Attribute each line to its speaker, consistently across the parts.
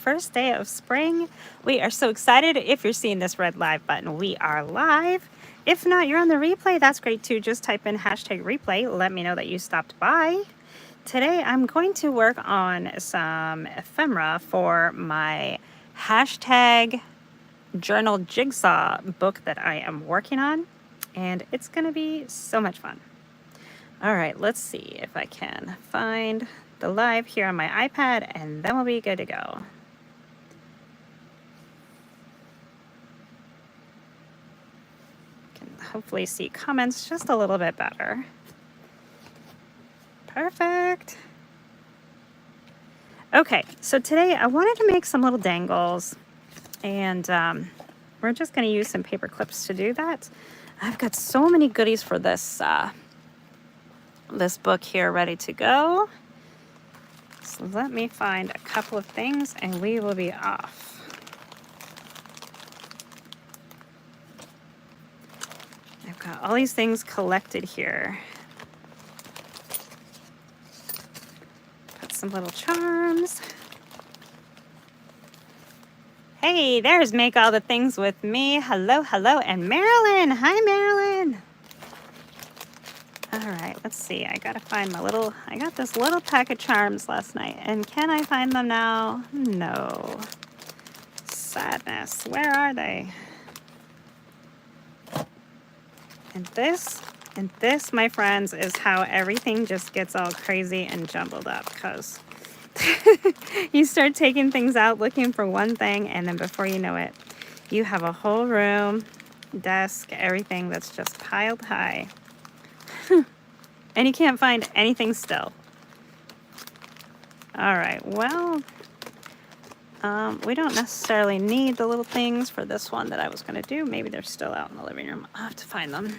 Speaker 1: first day of spring. We are so excited. If you're seeing this red live button, we are live. If not, you're on the replay. That's great too. Just type in hashtag replay. Let me know that you stopped by. Today, I'm going to work on some ephemera for my hashtag Journaljigsaw book that I am working on. And it's going to be so much fun. All right, let's see if I can find the live here on my iPad, and then we'll be good to go. Can hopefully see comments just a little bit better. Perfect. Okay, so today I wanted to make some little dangles, and we're just going to use some paper clips to do that. I've got so many goodies for this this book here ready to go. So let me find a couple of things and we will be off. I've got all these things collected here. Got some little charms. Hey, there's Make All the Things With Me. Hello, hello, and Marilyn. Hi, Marilyn. All right, let's see. I gotta find my little, I got this little pack of charms last night, and can I find them now? No. Sadness. Where are they? And this, my friends, is how everything just gets all crazy and jumbled up, because you start taking things out, looking for one thing, and then before you know it, you have a whole room, desk, everything that's just piled high. And you can't find anything still. All right, well, we don't necessarily need the little things for this one that I was gonna do. Maybe they're still out in the living room. I'll have to find them.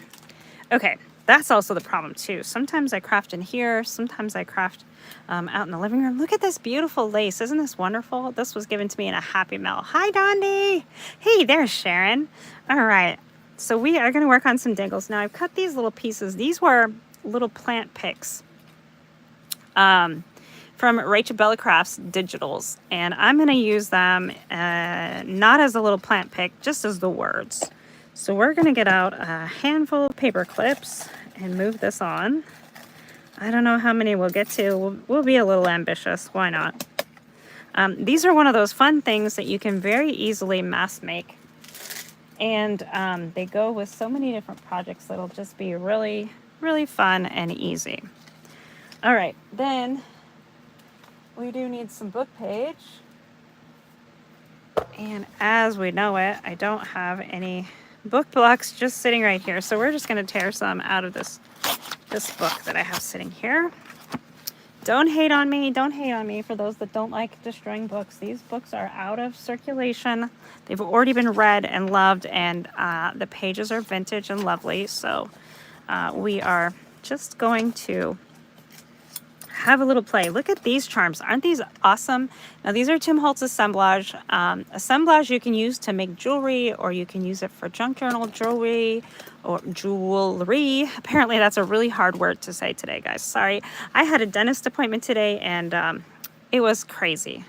Speaker 1: Okay, that's also the problem too. Sometimes I craft in here, sometimes I craft out in the living room. Look at this beautiful lace. Isn't this wonderful? This was given to me in a Happy Mail. Hi, Dondi. Hey, there's Sharon. All right, so we are gonna work on some dangles. Now I've cut these little pieces. These were little plant picks from Rachel Bellicraft's digitals, and I'm going to use them not as a little plant pick, just as the words. So we're going to get out a handful of paper clips and move this on. I don't know how many we'll get to. We'll be a little ambitious. Why not? These are one of those fun things that you can very easily mass make, and they go with so many different projects that'll just be really fun and easy. All right, then we do need some book page. And as we know it, I don't have any book blocks just sitting right here. So we're just going to tear some out of this book that I have sitting here. Don't hate on me. Don't hate on me for those that don't like destroying books. These books are out of circulation. They've already been read and loved, and the pages are vintage and lovely. So we are just going to have a little play. Look at these charms. Aren't these awesome? Now, these are Tim Holtz assemblage. Assemblage you can use to make jewelry, or you can use it for junk journal jewelry or jewelry. Apparently, that's a really hard word to say today, guys. Sorry. I had a dentist appointment today, and it was crazy.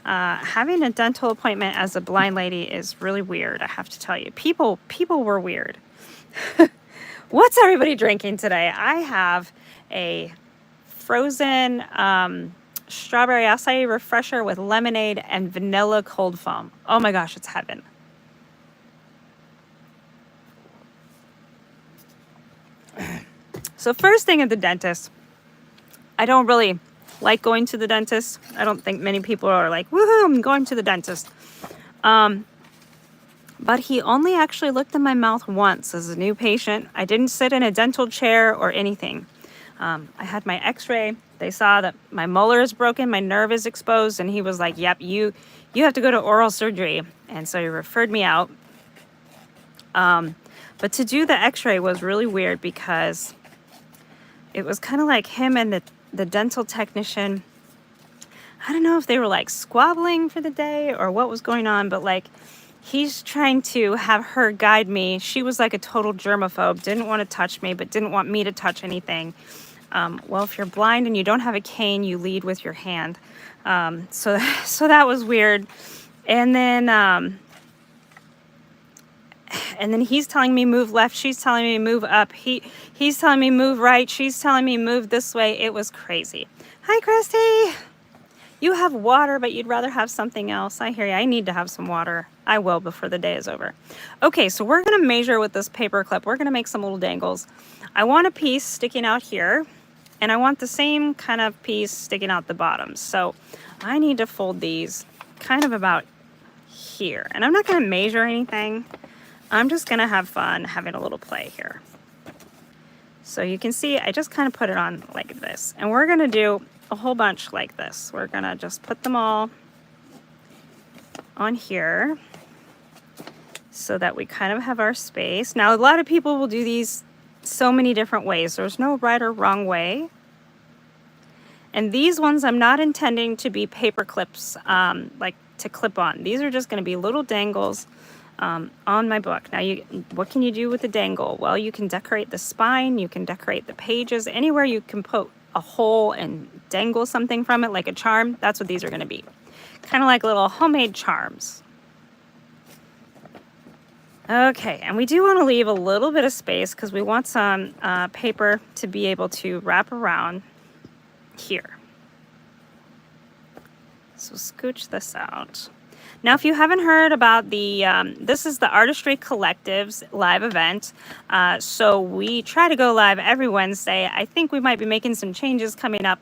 Speaker 1: Having a dental appointment as a blind lady is really weird, I have to tell you. People were weird. What's everybody drinking today? I have a frozen strawberry acai refresher with lemonade and vanilla cold foam. Oh my gosh, it's heaven. So first thing at the dentist, I don't really like going to the dentist. I don't think many people are like, woohoo, I'm going to the dentist. But he only actually looked in my mouth once as a new patient. I didn't sit in a dental chair or anything. I had my x-ray. They saw that my molar is broken, my nerve is exposed, and he was like, yep, you have to go to oral surgery. And so he referred me out. But to do the x-ray was really weird because it was kind of like him and the dental technician. I don't know if they were like squabbling for the day or what was going on, but like, he's trying to have her guide me. She was like a total germaphobe, didn't want to touch me, but didn't want me to touch anything. Well, if you're blind and you don't have a cane, you lead with your hand. So that was weird. And then he's telling me move left, she's telling me move up, he's telling me move right, she's telling me move this way. It was crazy. Hi, Christy. You have water, but you'd rather have something else. I hear you. I need to have some water. I will before the day is over. Okay, so we're gonna measure with this paper clip. We're gonna make some little dangles. I want a piece sticking out here, and I want the same kind of piece sticking out the bottom. So I need to fold these kind of about here. And I'm not gonna measure anything. I'm just gonna have fun having a little play here. So you can see I just kind of put it on like this. And we're gonna do a whole bunch like this. We're gonna just put them all on here so that we kind of have our space. Now, a lot of people will do these so many different ways. There's no right or wrong way. And these ones I'm not intending to be paper clips, like to clip on. These are just gonna be little dangles on my book. Now, what can you do with a dangle? Well, you can decorate the spine, you can decorate the pages, anywhere you can put a hole and dangle something from it like a charm. That's what these are going to be. Kind of like little homemade charms. Okay, and we do want to leave a little bit of space because we want some paper to be able to wrap around here. So scooch this out. Now, if you haven't heard about this is the Artistry Collective's live event. So we try to go live every Wednesday. I think we might be making some changes coming up.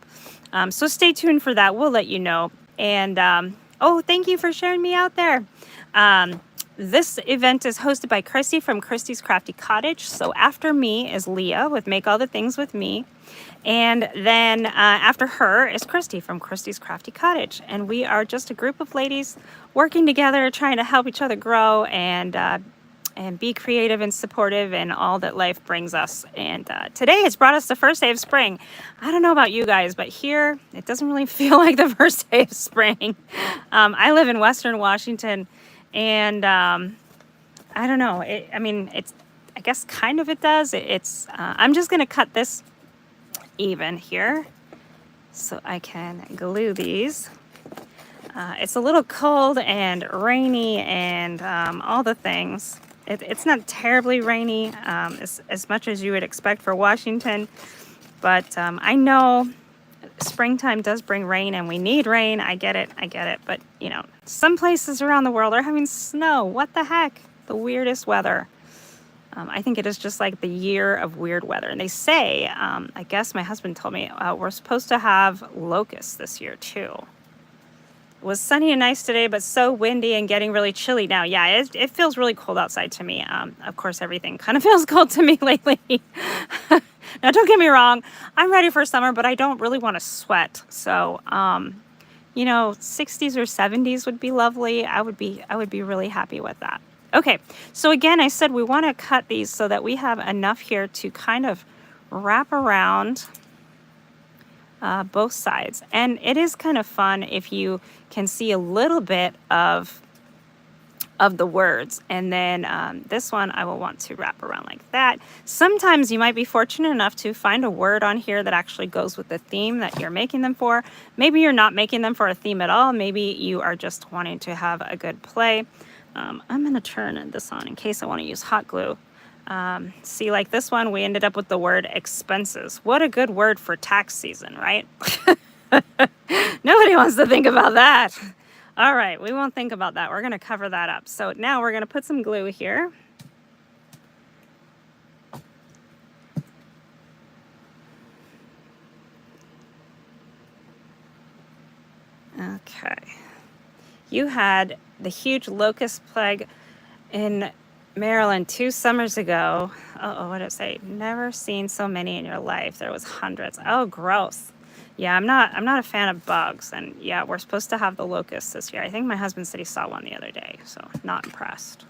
Speaker 1: So stay tuned for that. We'll let you know. And, oh, thank you for sharing me out there. This event is hosted by Christy from Christy's Crafty Cottage. So after me is Leah with Make All the Things With Me. And then after her is Christy from Christy's Crafty Cottage. And we are just a group of ladies working together, trying to help each other grow and be creative and supportive in all that life brings us. And today it's brought us the first day of spring. I don't know about you guys, but here it doesn't really feel like the first day of spring. I live in Western Washington, and I don't know. I guess kind of it does. I'm just going to cut this even here so I can glue these. It's a little cold and rainy and all the things. It's not terribly rainy as much as you would expect for Washington, but I know springtime does bring rain and we need rain. I get it. But, you know, some places around the world are having snow. What the heck? The weirdest weather. I think it is just like the year of weird weather. And they say, I guess my husband told me, we're supposed to have locusts this year too. It was sunny and nice today, but so windy and getting really chilly now. Yeah, it feels really cold outside to me. Of course, everything kind of feels cold to me lately. Now, don't get me wrong. I'm ready for summer, but I don't really want to sweat. So, you know, 60s or 70s would be lovely. I would be really happy with that. Okay, so again, I said we want to cut these so that we have enough here to kind of wrap around both sides. And it is kind of fun if you can see a little bit of the words. And then this one I will want to wrap around like that. Sometimes you might be fortunate enough to find a word on here that actually goes with the theme that you're making them for. Maybe you're not making them for a theme at all. Maybe you are just wanting to have a good play. I'm going to turn this on in case I want to use hot glue. See, like this one, we ended up with the word expenses. What a good word for tax season, right? Nobody wants to think about that. All right, we won't think about that. We're going to cover that up. So now we're going to put some glue here. Okay. You had the huge locust plague in Maryland 2 summers ago. What did it say? Never seen so many in your life. There was hundreds. Oh, gross. Yeah, I'm not a fan of bugs. And yeah, we're supposed to have the locusts this year. I think my husband said he saw one the other day, so not impressed.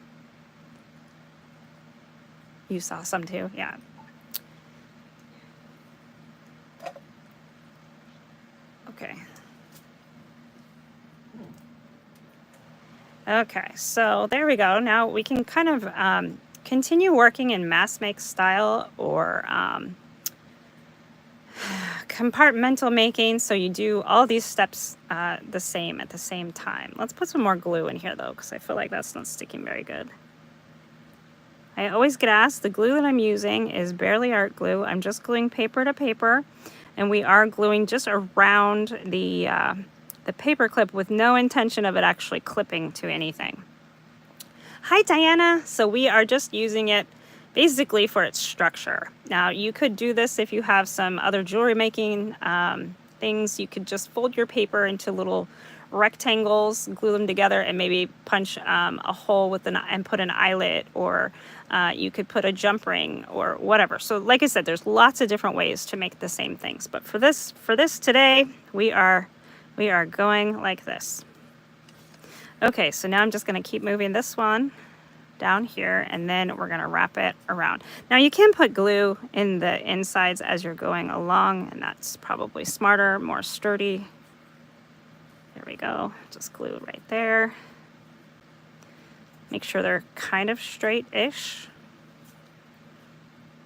Speaker 1: You saw some too? Yeah. Okay. Okay, so there we go. Now we can kind of continue working in mass make style or compartmental making, so you do all these steps the same at the same time. Let's put some more glue in here though, because I feel like that's not sticking very good. I always get asked, the glue that I'm using is barely art glue. I'm just gluing paper to paper, and we are gluing just around the paper clip with no intention of it actually clipping to anything. Hi Diana! So we are just using it basically for its structure. Now you could do this if you have some other jewelry making things. You could just fold your paper into little rectangles, glue them together, and maybe punch a hole with and put an eyelet, or you could put a jump ring or whatever. So like I said, there's lots of different ways to make the same things. But for this today, we are going like this. Okay, so now I'm just going to keep moving this one down here, and then we're going to wrap it around. Now you can put glue in the insides as you're going along, and that's probably smarter, more sturdy. There we go, just glue right there. Make sure they're kind of straight-ish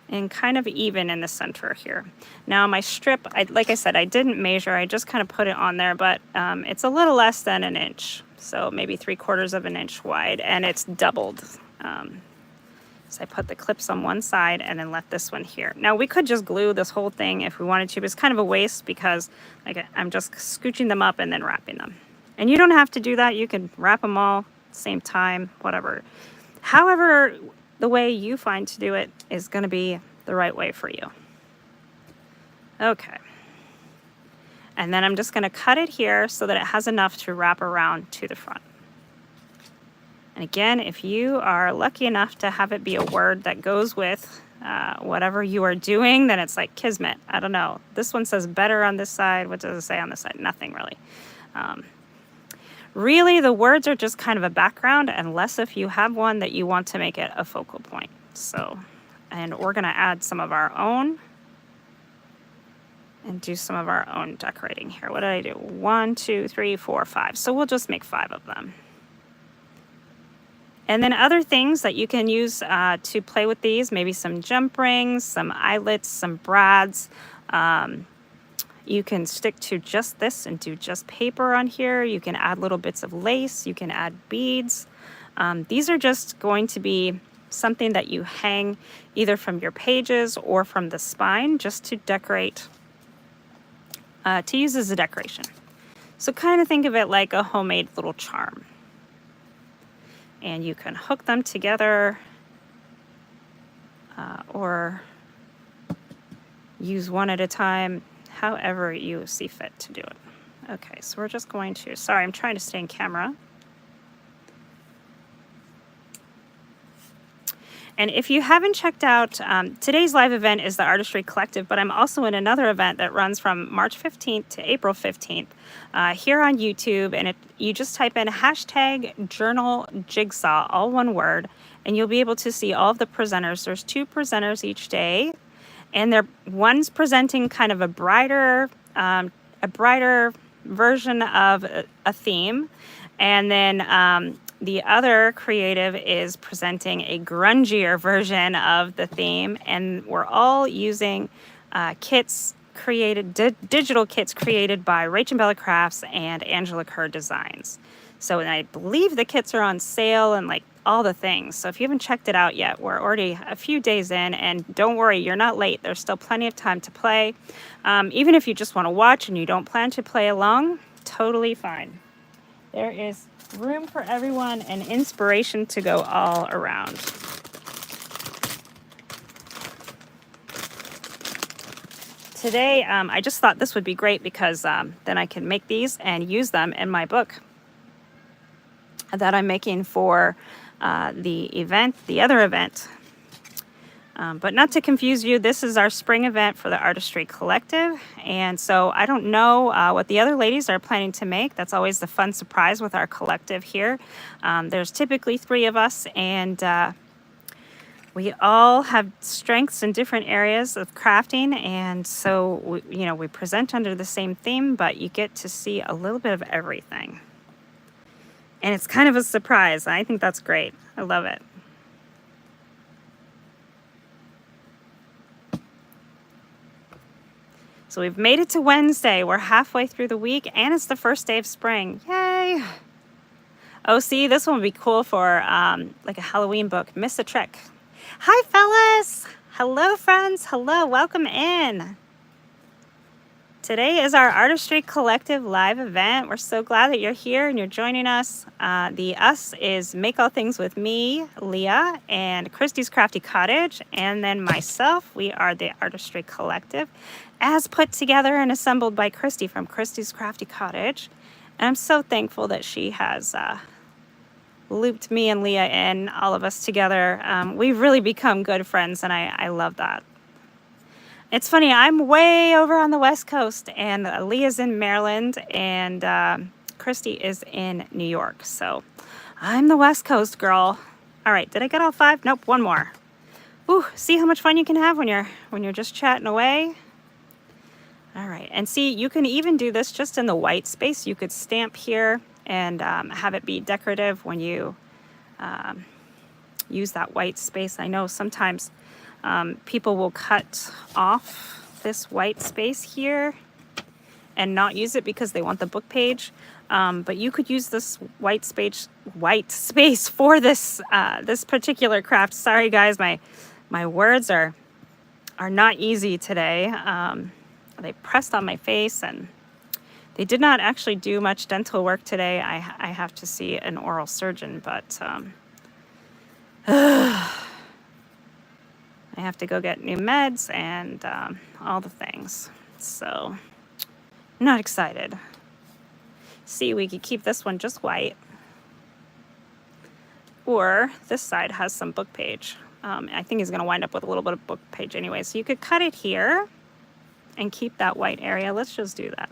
Speaker 1: and kind of even in the center here. Now my strip, like I said, I didn't measure, I just kind of put it on there, but it's a little less than an inch. So maybe 3/4 of an inch wide, and it's doubled. So I put the clips on one side and then left this one here. Now we could just glue this whole thing if we wanted to, but it's kind of a waste because like I'm just scooching them up and then wrapping them. And you don't have to do that. You can wrap them all at the same time, whatever. However, the way you find to do it is going to be the right way for you. Okay. And then I'm just going to cut it here so that it has enough to wrap around to the front. And again, if you are lucky enough to have it be a word that goes with whatever you are doing, then it's like kismet. I don't know. This one says better on this side. What does it say on this side? Nothing really. Really, the words are just kind of a background, unless if you have one that you want to make it a focal point. So, and we're going to add some of our own and do some of our own decorating here. What did I do? 1, 2, 3, 4, 5. So we'll just make 5 of them. And then other things that you can use to play with these, maybe some jump rings, some eyelets, some brads. You can stick to just this and do just paper on here. You can add little bits of lace. You can add beads. These are just going to be something that you hang either from your pages or from the spine just to decorate, to use as a decoration. So kind of think of it like a homemade little charm. And you can hook them together or use one at a time, however you see fit to do it. Okay, so we're just going to, sorry, I'm trying to stay in camera. And if you haven't checked out, today's live event is the Artistry Collective, but I'm also in another event that runs from March 15th to April 15th here on YouTube. And you just type in #Journaljigsaw, all one word, and you'll be able to see all of the presenters. There's 2 presenters each day, and one's presenting kind of a brighter version of a theme, and then the other creative is presenting a grungier version of the theme, and we're all using kits created, digital kits created by Rachel Bella Crafts and Angela Kerr Designs. So, and I believe the kits are on sale and like all the things. So if you haven't checked it out yet, we're already a few days in, and don't worry, you're not late. There's still plenty of time to play. Even if you just want to watch and you don't plan to play along, totally fine. There is room for everyone and inspiration to go all around. Today, I just thought this would be great because then I can make these and use them in my book that I'm making for the event, the other event. But not to confuse you, this is our spring event for the Artistry Collective. And so I don't know what the other ladies are planning to make. That's always the fun surprise with our collective here. There's typically 3 of us, and we all have strengths in different areas of crafting. And so, we present under the same theme, but you get to see a little bit of everything. And it's kind of a surprise. I think that's great. I love it. So we've made it to Wednesday. We're halfway through the week, and it's the first day of spring. Yay! Oh, see, this one would be cool for like a Halloween book. Miss a Trick. Hi, fellas. Hello, friends. Hello, welcome in. Today is our Artistry Collective live event. We're so glad that you're here and you're joining us. The us is Make All Things with me, Leah, and Christy's Crafty Cottage, and then myself. We are the Artistry Collective, as put together and assembled by Christy from Christy's Crafty Cottage. And I'm so thankful that she has looped me and Leah in, all of us together. We've really become good friends, and I love that. It's funny, I'm way over on the West Coast, and Leah's in Maryland, and Christy is in New York. So I'm the West Coast girl. All right, did I get all 5? Nope, one more. Ooh, see how much fun you can have when you're just chatting away? All right, and see, you can even do this just in the white space. You could stamp here and have it be decorative when you use that white space. I know sometimes people will cut off this white space here and not use it because they want the book page. But you could use this white space for this this particular craft. Sorry guys, my words are not easy today. They pressed on my face, and they did not actually do much dental work today. I have to see an oral surgeon, but I have to go get new meds and all the things. So, I'm not excited. See, we could keep this one just white. Or this side has some book page. I think he's going to wind up with a little bit of book page anyway. So you could cut it here and keep that white area. Let's just do that.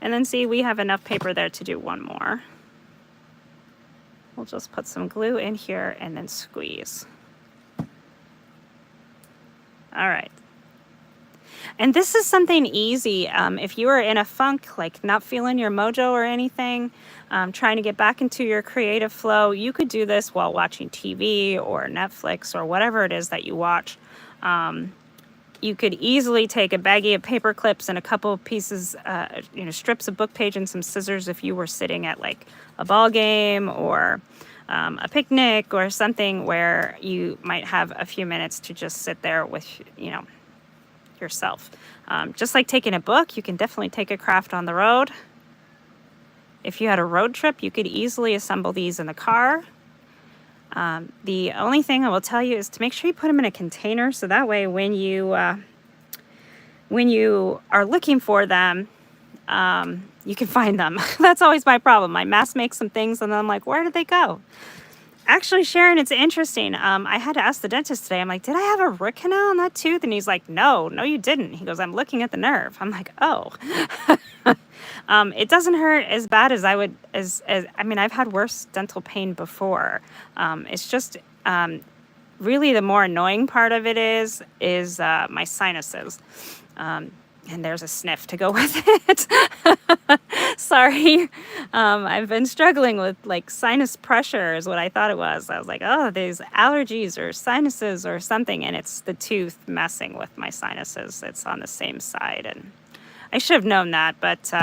Speaker 1: And then see, we have enough paper there to do one more. We'll just put some glue in here and then squeeze. All right. And this is something easy. If you are in a funk, like not feeling your mojo or anything, trying to get back into your creative flow, you could do this while watching TV or Netflix or whatever it is that you watch. You could easily take a baggie of paper clips and a couple of pieces, strips of book page and some scissors if you were sitting at like a ball game or a picnic or something where you might have a few minutes to just sit there with, yourself. Just like taking a book, you can definitely take a craft on the road. If you had a road trip, you could easily assemble these in the car. The only thing I will tell you is to make sure you put them in a container, so that way when you are looking for them, you can find them. That's always my problem. My mask makes some things and then I'm like, where did they go? Actually, Sharon, it's interesting. I had to ask the dentist today. I'm like, did I have a root canal in that tooth? And he's like, no, you didn't. He goes, I'm looking at the nerve. I'm like, oh. It doesn't hurt as bad as I've had worse dental pain before. It's just really the more annoying part of it is my sinuses. And there's a sniff to go with it. Sorry. I've been struggling with like sinus pressure is what I thought it was. I was like, oh, there's allergies or sinuses or something. And it's the tooth messing with my sinuses. It's on the same side. And I should have known that. But,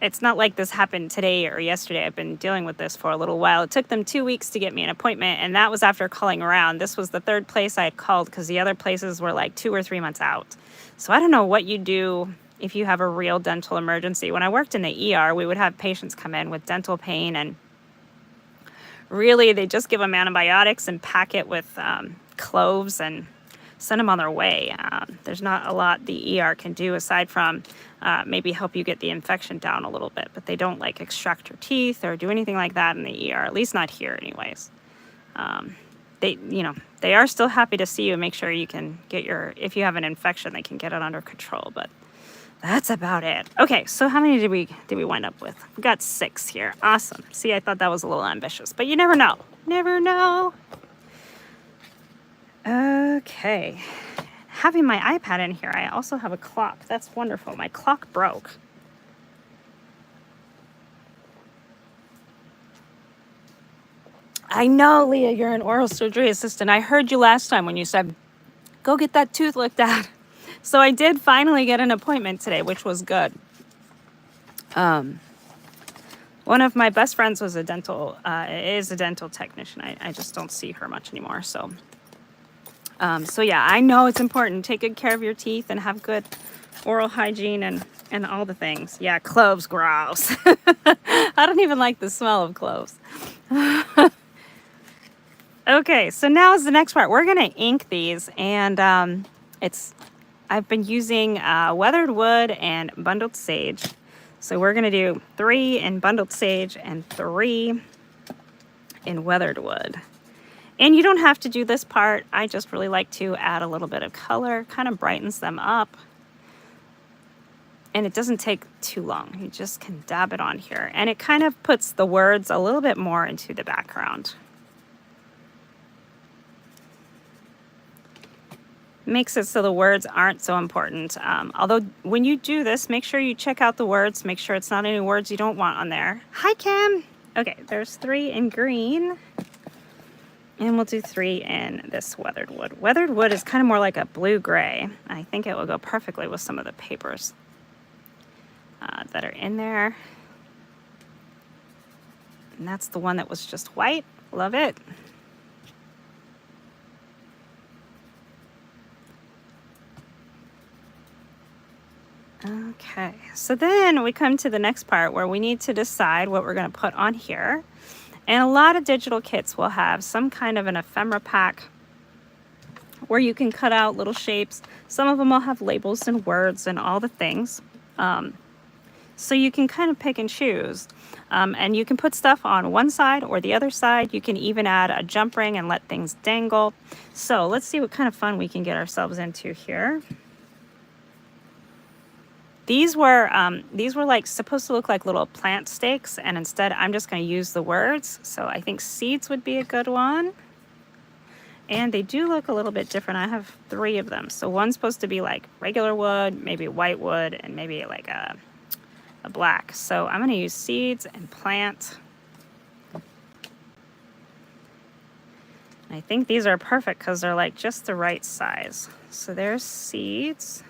Speaker 1: it's not like this happened today or yesterday. I've been dealing with this for a little while. It took them 2 weeks to get me an appointment, and that was after calling around. This was the third place I had called because the other places were like 2 or 3 months out. So I don't know what you do if you have a real dental emergency. When I worked in the ER, we would have patients come in with dental pain, and really they just give them antibiotics and pack it with cloves and send them on their way. There's not a lot the ER can do aside from maybe help you get the infection down a little bit, but they don't like extract your teeth or do anything like that in the ER, at least not here anyways. They are still happy to see you and make sure you can get if you have an infection, they can get it under control, but that's about it. Okay, so how many did we wind up with? We got 6 here. Awesome. See, I thought that was a little ambitious, but you never know. Never know. Okay. Having my iPad in here, I also have a clock. That's wonderful. My clock broke. I know, Leah, you're an oral surgery assistant. I heard you last time when you said go get that tooth looked at. So I did finally get an appointment today, which was good. One of my best friends was is a dental technician. I just don't see her much anymore. So yeah, I know it's important. Take good care of your teeth and have good oral hygiene and all the things. Yeah, cloves, gross. I don't even like the smell of cloves. Okay, so now is the next part. We're gonna ink these, and I've been using weathered wood and bundled sage. So we're gonna do 3 in bundled sage and 3 in weathered wood. And you don't have to do this part. I just really like to add a little bit of color, kind of brightens them up. And it doesn't take too long. You just can dab it on here. And it kind of puts the words a little bit more into the background. Makes it so the words aren't so important. Although when you do this, make sure you check out the words. Make sure it's not any words you don't want on there. Hi, Kim. Okay, there's 3 in green. And we'll do 3 in this weathered wood. Weathered wood is kind of more like a blue-gray. I think it will go perfectly with some of the papers that are in there. And that's the one that was just white. Love it. Okay, so then we come to the next part where we need to decide what we're going to put on here. And a lot of digital kits will have some kind of an ephemera pack where you can cut out little shapes. Some of them will have labels and words and all the things. So you can kind of pick and choose. And you can put stuff on one side or the other side. You can even add a jump ring and let things dangle. So let's see what kind of fun we can get ourselves into here. These were like supposed to look like little plant stakes, and instead I'm just going to use the words. So I think seeds would be a good one. And they do look a little bit different. I have 3 of them. So one's supposed to be like regular wood, maybe white wood, and maybe like a black. So I'm going to use seeds and plant. I think these are perfect because they're like just the right size. So there's seeds.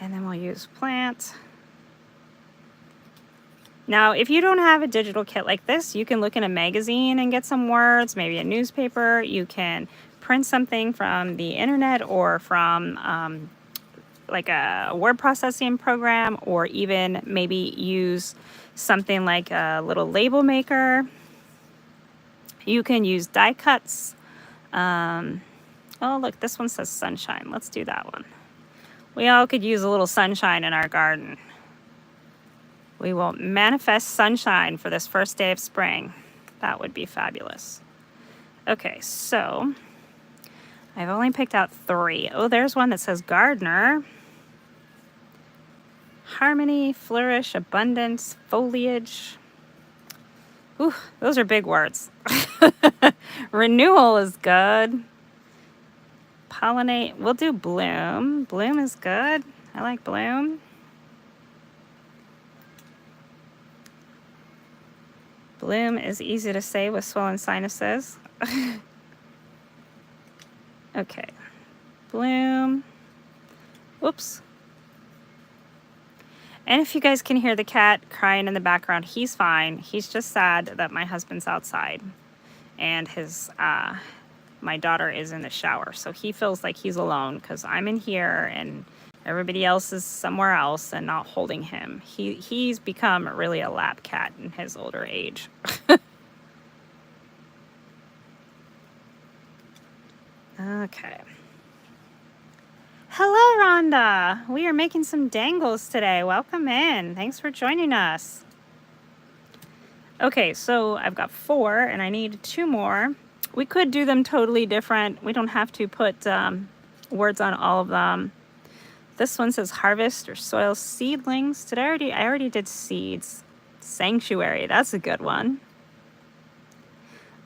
Speaker 1: And then we'll use plant. Now, if you don't have a digital kit like this, you can look in a magazine and get some words, maybe a newspaper. You can print something from the internet or from like a word processing program, or even maybe use something like a little label maker. You can use die cuts. Oh, look, this one says sunshine. Let's do that one. We all could use a little sunshine in our garden. We will manifest sunshine for this first day of spring. That would be fabulous. Okay, so I've only picked out 3. Oh, there's one that says gardener. Harmony, flourish, abundance, foliage. Ooh, those are big words. Renewal is good. Pollinate, we'll do bloom. Bloom is good. I like bloom. Bloom is easy to say with swollen sinuses. Okay. Bloom. Whoops. And if you guys can hear the cat crying in the background, he's fine. He's just sad that my husband's outside and my daughter is in the shower. So he feels like he's alone because I'm in here and everybody else is somewhere else and not holding him. He's become really a lap cat in his older age. Okay. Hello, Rhonda. We are making some dangles today. Welcome in. Thanks for joining us. Okay, so I've got 4 and I need 2 more. We could do them totally different. We don't have to put words on all of them. This one says harvest or soil seedlings. I already did seeds. Sanctuary, that's a good one.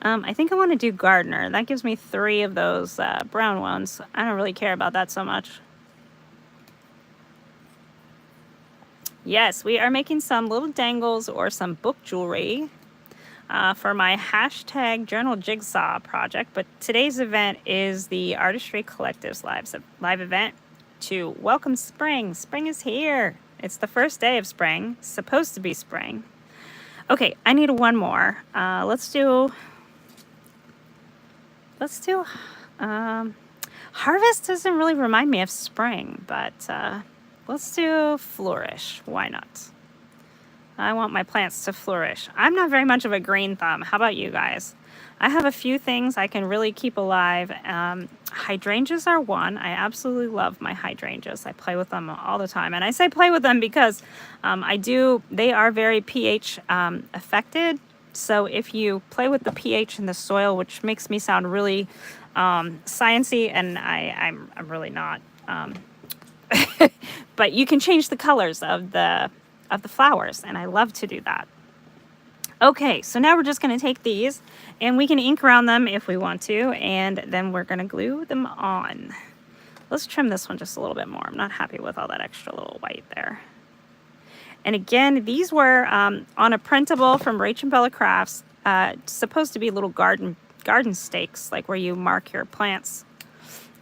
Speaker 1: I think I want to do gardener. That gives me 3 of those brown ones. I don't really care about that so much. Yes, we are making some little dangles or some book jewelry. for my hashtag Journaljigsaw project. But today's event is the Artistry Collective's live event to welcome spring. Spring is here. It's the first day of spring. It's supposed to be spring. Okay, I need one more. Let's do harvest doesn't really remind me of spring, but let's do flourish. Why not? I want my plants to flourish. I'm not very much of a green thumb. How about you guys? I have a few things I can really keep alive. Hydrangeas are one. I absolutely love my hydrangeas. I play with them all the time. And I say play with them because they are very pH affected. So if you play with the pH in the soil, which makes me sound really sciencey, and I'm really not. But you can change the colors of the flowers, and I love to do that. Okay, so now we're just going to take these, and we can ink around them if we want to, and then we're going to glue them on. Let's trim this one just a little bit more. I'm not happy with all that extra little white there. And again, these were on a printable from Rach and Bella Crafts, supposed to be little garden stakes, like where you mark your plants.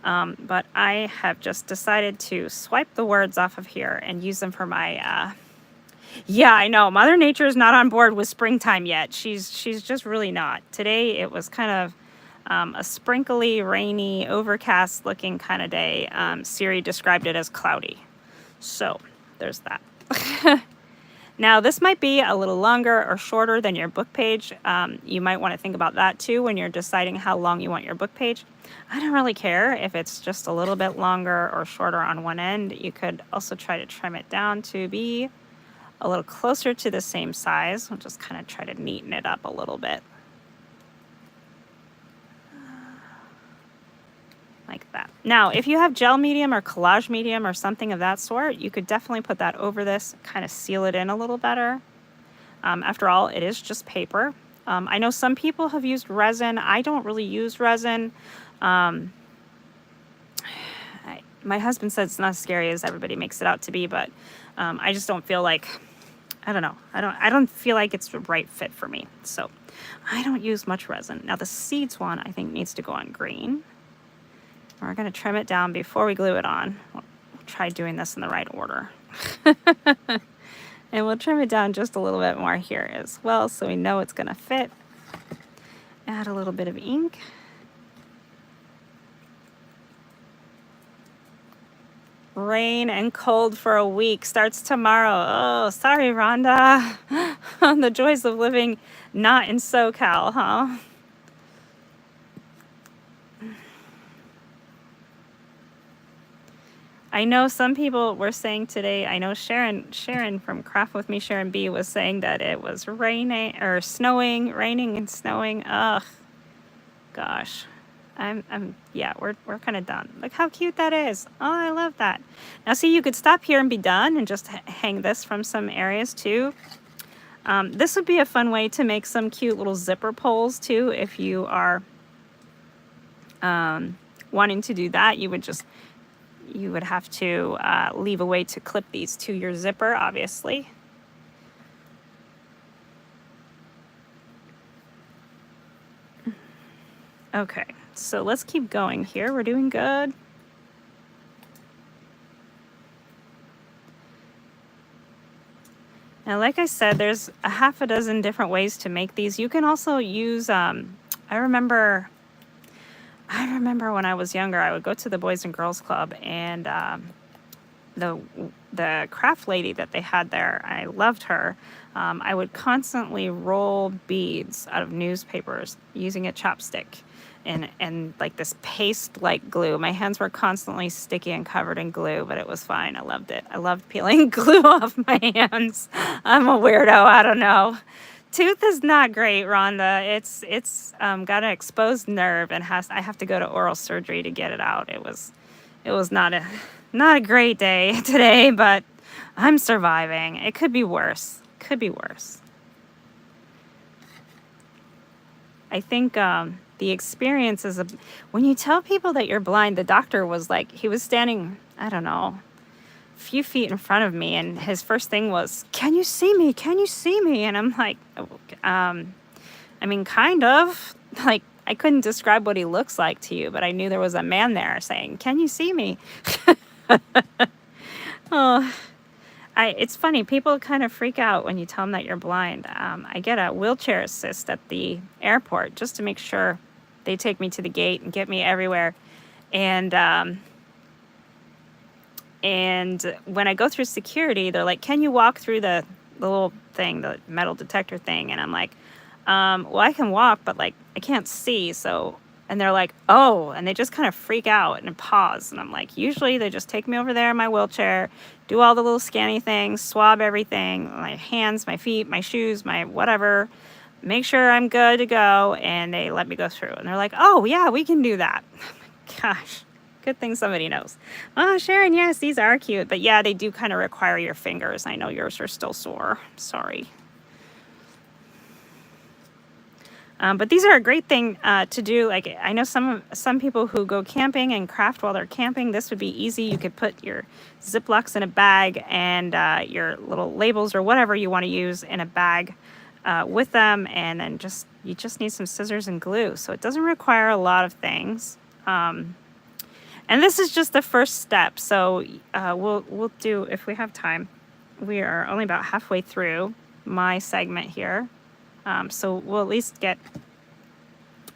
Speaker 1: But I have just decided to swipe the words off of here and use them for my yeah, I know. Mother Nature is not on board with springtime yet. She's just really not. Today it was kind of a sprinkly, rainy, overcast looking kind of day. Siri described it as cloudy. So there's that. Now this might be a little longer or shorter than your book page. You might want to think about that too when you're deciding how long you want your book page. I don't really care if it's just a little bit longer or shorter on one end. You could also try to trim it down to be a little closer to the same size. We'll just kind of try to neaten it up a little bit. Like that. Now, if you have gel medium or collage medium or something of that sort, you could definitely put that over this, kind of seal it in a little better. After all, it is just paper. I know some people have used resin. I don't really use resin. My husband said it's not as scary as everybody makes it out to be, but I just don't feel like, I don't know. I don't feel like it's the right fit for me. So I don't use much resin. Now the seeds one I think needs to go on green. We're going to trim it down before we glue it on. We'll try doing this in the right order. And we'll trim it down just a little bit more here as well so we know it's going to fit. Add a little bit of ink. Rain and cold for a week. Starts tomorrow. Oh, sorry, Rhonda. The joys of living not in SoCal, huh? I know some people were saying today, I know Sharon from Craft With Me, Sharon B, was saying that it was raining or snowing, raining and snowing. Ugh, gosh. Yeah, we're kind of done. Look how cute that is. Oh, I love that. Now see, you could stop here and be done and just hang this from some areas too. This would be a fun way to make some cute little zipper pulls too. If you are wanting to do that, you would have to leave a way to clip these to your zipper, obviously. Okay, so let's keep going here. We're doing good. Now, like I said, there's a half a dozen different ways to make these. You can also use, I remember when I was younger, I would go to the Boys and Girls Club, and the craft lady that they had there, I loved her. I would constantly roll beads out of newspapers using a chopstick and like this paste-like glue. My hands were constantly sticky and covered in glue, but it was fine. I loved it. I loved peeling glue off my hands. I'm a weirdo. I don't know. Tooth is not great, Rhonda. It's got an exposed nerve and I have to go to oral surgery to get it out. It was not a great day today, but I'm surviving. It could be worse. Could be worse. I think the experience is when you tell people that you're blind. The doctor was like, he was standing, I don't know, a few feet in front of me, and his first thing was, "Can you see me? Can you see me?" And I'm like, I mean, kind of. Like, I couldn't describe what he looks like to you, but I knew there was a man there saying, "Can you see me?" Oh, it's funny. People kind of freak out when you tell them that you're blind. I get a wheelchair assist at the airport just to make sure they take me to the gate and get me everywhere. And when I go through security, they're like, "Can you walk through the little thing, the metal detector thing?" And I'm like, well, I can walk, but like I can't see." So, and they're like, "Oh," and they just kind of freak out and pause. And I'm like, usually they just take me over there in my wheelchair, do all the little scanny things, swab everything, my hands, my feet, my shoes, my whatever, make sure I'm good to go, and they let me go through. And they're like, "Oh yeah, we can do that." Gosh, good thing somebody knows. "Oh, Sharon, yes, these are cute, but yeah, they do kind of require your fingers. I know yours are still sore. Sorry." But these are a great thing to do. Like, I know some people who go camping and craft while they're camping. This would be easy. You could put your Ziplocs in a bag and your little labels or whatever you want to use in a bag with them, and then you just need some scissors and glue. So it doesn't require a lot of things. And this is just the first step. So we'll do, if we have time. We are only about halfway through my segment here. So we'll at least get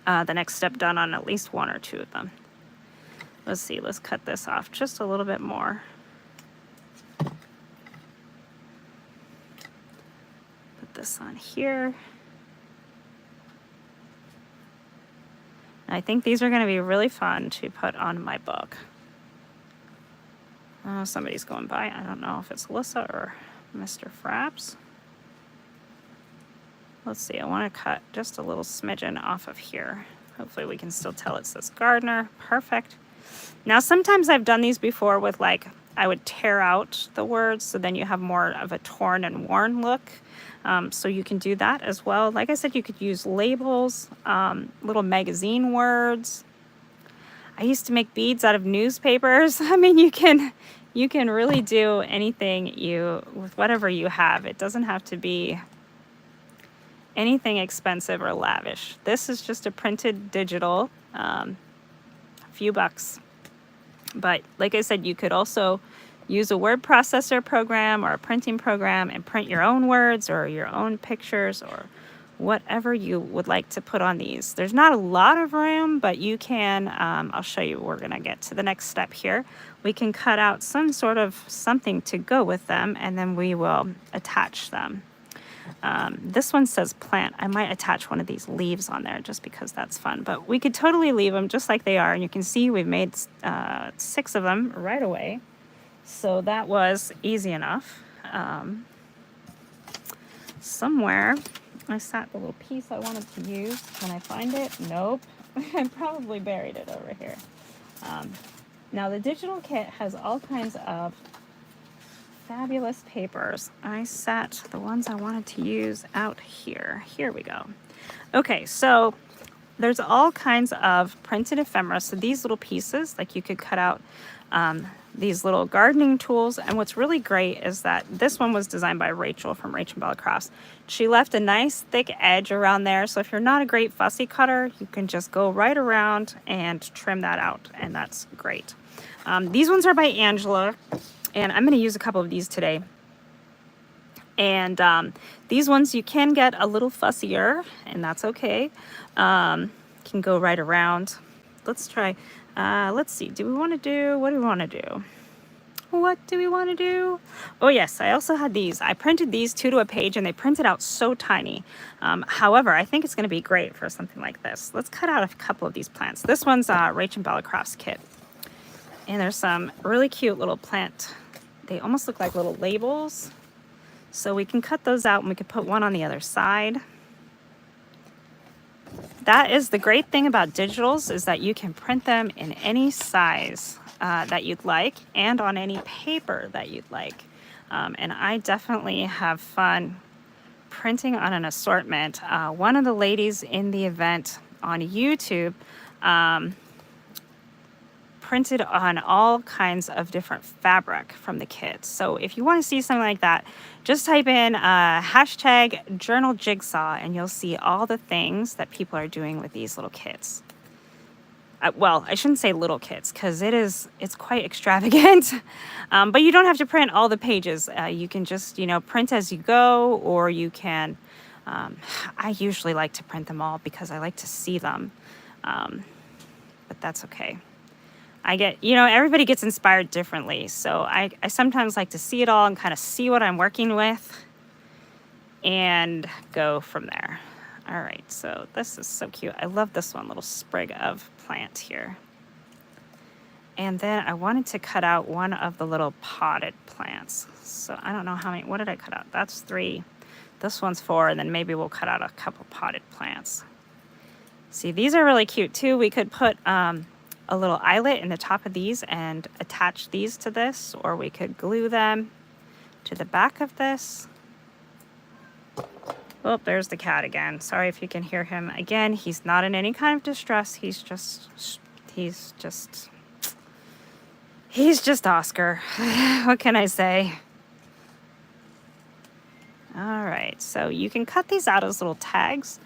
Speaker 1: the next step done on at least one or two of them. Let's see, let's cut this off just a little bit more. Put this on here. I think these are going to be really fun to put on my book. Oh, somebody's going by. I don't know if it's Alyssa or Mr. Frapps. Let's see, I want to cut just a little smidgen off of here. Hopefully we can still tell it says gardener. Perfect. Now, sometimes I've done these before with, like, I would tear out the words, so then you have more of a torn and worn look. So you can do that as well. Like I said, you could use labels, little magazine words. I used to make beads out of newspapers. I mean, you can really do anything with whatever you have. It doesn't have to be anything expensive or lavish. This is just a printed digital, a few bucks. But like I said, you could also use a word processor program or a printing program and print your own words or your own pictures or whatever you would like to put on these. There's not a lot of room, but you can, I'll show you, we're gonna get to the next step here. We can cut out some sort of something to go with them, and then we will attach them. This one says plant. I might attach one of these leaves on there just because that's fun, but we could totally leave them just like they are. And you can see we've made 6 of them right away. So that was easy enough. Somewhere I sat the little piece I wanted to use. Can I find it? Nope. I probably buried it over here. Now the digital kit has all kinds of fabulous papers. I set the ones I wanted to use out here. Here we go. Okay, so there's all kinds of printed ephemera. So these little pieces, like you could cut out these little gardening tools. And what's really great is that this one was designed by Rachel from Rachel Bella Crafts. She left a nice thick edge around there. So if you're not a great fussy cutter, you can just go right around and trim that out. And that's great. These ones are by Angela. And I'm going to use a couple of these today. And these ones you can get a little fussier, and that's okay. Can go right around. Let's try. Let's see. What do we want to do? What do we want to do? Oh, yes. I also had these. I printed these 2 to a page, and they printed out so tiny. However, I think it's going to be great for something like this. Let's cut out a couple of these plants. This one's Rachel Bella Crafts kit. And there's some really cute little plant. They almost look like little labels. So we can cut those out and we can put one on the other side. That is the great thing about digitals, is that you can print them in any size that you'd like and on any paper that you'd like. And I definitely have fun printing on an assortment. One of the ladies in the event on YouTube printed on all kinds of different fabric from the kits. So if you want to see something like that, just type in hashtag Journaljigsaw and you'll see all the things that people are doing with these little kits. Well, I shouldn't say little kits because it's quite extravagant, but you don't have to print all the pages. You can just, print as you go, or you can, I usually like to print them all because I like to see them, but that's okay. I get, everybody gets inspired differently. So I sometimes like to see it all and kind of see what I'm working with and go from there. All right, so this is so cute. I love this one little sprig of plant here. And then I wanted to cut out one of the little potted plants. So I don't know how many, what did I cut out? That's 3. This one's 4, and then maybe we'll cut out a couple potted plants. See, these are really cute too. We could put a little eyelet in the top of these and attach these to this, or we could glue them to the back of this. Oh, there's the cat again. Sorry if you can hear him. Again, he's not in any kind of distress. He's just Oscar. What can I say? All right, so you can cut these out as little tags,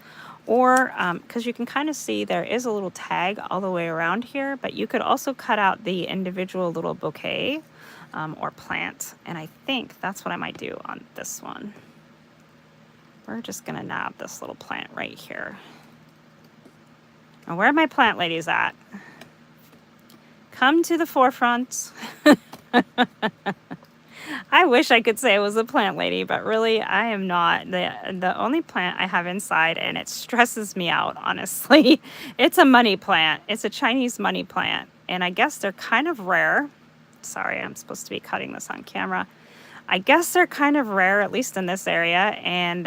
Speaker 1: or because you can kind of see there is a little tag all the way around here, but you could also cut out the individual little bouquet or plant, and I think that's what I might do on this one. We're just gonna nab this little plant right here. Now, where are my plant ladies at? Come to the forefront. I wish I could say I was a plant lady, but really I am not. The only plant I have inside, and it stresses me out, honestly. It's a money plant. It's a Chinese money plant, and I guess they're kind of rare. Sorry, I'm supposed to be cutting this on camera. I guess they're kind of rare, at least in this area, and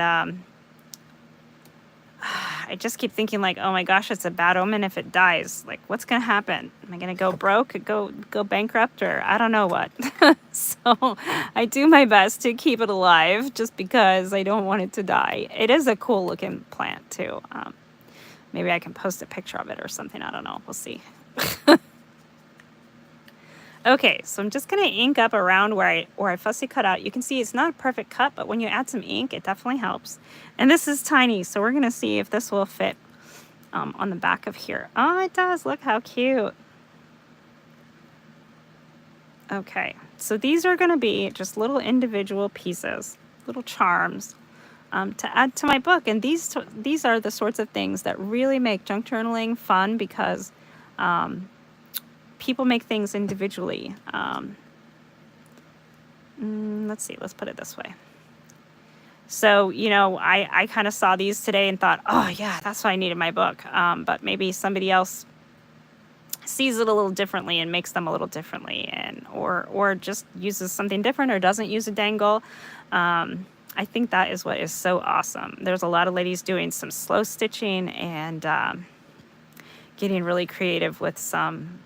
Speaker 1: I just keep thinking like, oh my gosh, it's a bad omen if it dies. Like, what's gonna happen? Am I gonna go broke, go bankrupt, or I don't know what. So I do my best to keep it alive just because I don't want it to die. It is a cool looking plant too. Maybe I can post a picture of it or something. I don't know. We'll see. Okay, so I'm just gonna ink up around where I fussy cut out. You can see it's not a perfect cut, but when you add some ink, it definitely helps. And this is tiny, so we're gonna see if this will fit on the back of here. Oh, it does. Look how cute. Okay, so these are gonna be just little individual pieces, little charms to add to my book. And these are the sorts of things that really make junk journaling fun because people make things individually. Let's see, let's put it this way. So, I kind of saw these today and thought, oh yeah, that's what I need in my book. But maybe somebody else sees it a little differently and makes them a little differently, and or just uses something different or doesn't use a dangle. I think that is what is so awesome. There's a lot of ladies doing some slow stitching and getting really creative with some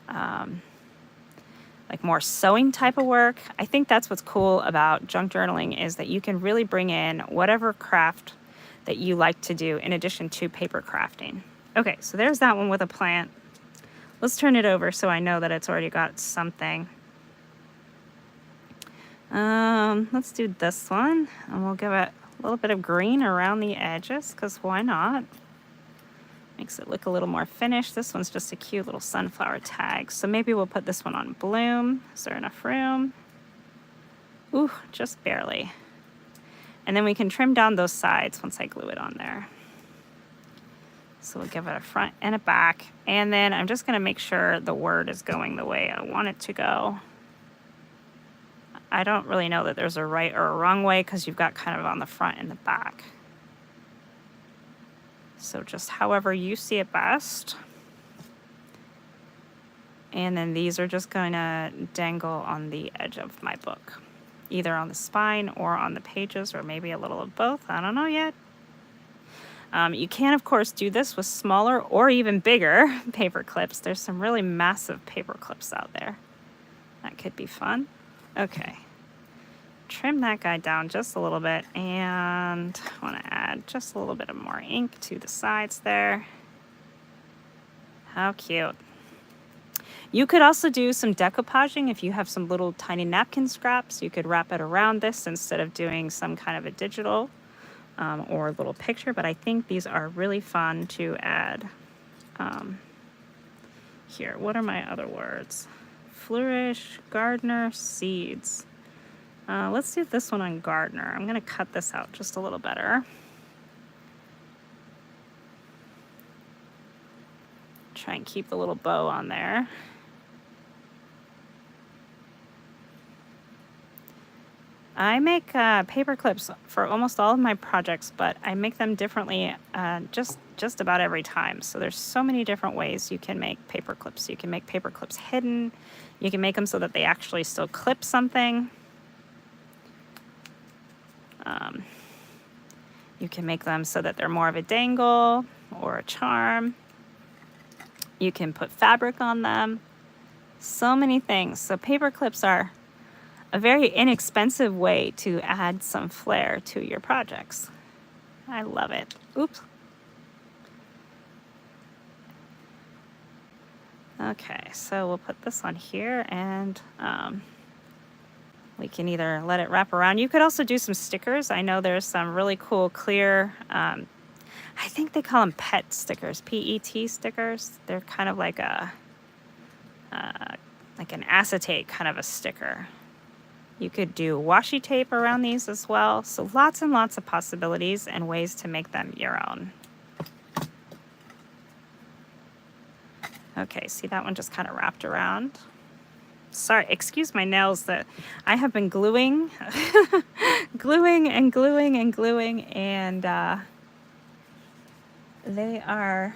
Speaker 1: like more sewing type of work. I think that's what's cool about junk journaling, is that you can really bring in whatever craft that you like to do in addition to paper crafting. Okay, so there's that one with a plant. Let's turn it over so I know that it's already got something. Let's do this one, and we'll give it a little bit of green around the edges, because why not? Makes it look a little more finished. This one's just a cute little sunflower tag. So maybe we'll put this one on bloom. Is there enough room? Ooh, just barely. And then we can trim down those sides once I glue it on there. So we'll give it a front and a back. And then I'm just gonna make sure the word is going the way I want it to go. I don't really know that there's a right or a wrong way, because you've got kind of on the front and the back. So just however you see it best. And then these are just going to dangle on the edge of my book, either on the spine or on the pages, or maybe a little of both. I don't know yet. You can, of course, do this with smaller or even bigger paper clips. There's some really massive paper clips out there. That could be fun. Okay. Trim that guy down just a little bit, and I want to add just a little bit of more ink to the sides there. How cute. You could also do some decoupaging if you have some little tiny napkin scraps. You could wrap it around this instead of doing some kind of a digital or a little picture, but I think these are really fun to add. Here, what are my other words? Flourish, gardener, seeds. Let's do this one on gardener. I'm gonna cut this out just a little better. Try and keep the little bow on there. I make paper clips for almost all of my projects, but I make them differently just about every time. So there's so many different ways you can make paper clips. You can make paper clips hidden. You can make them so that they actually still clip something. You can make them so that they're more of a dangle or a charm. You can put fabric on them. So many things. So paper clips are a very inexpensive way to add some flair to your projects. I love it. Oops. Okay, so we'll put this on here and we can either let it wrap around. You could also do some stickers. I know there's some really cool clear, I think they call them PET stickers, PET stickers. They're kind of like a, like an acetate kind of a sticker. You could do washi tape around these as well. So lots and lots of possibilities and ways to make them your own. Okay, see that one just kind of wrapped around. Sorry, excuse my nails that I have been gluing, gluing, and they are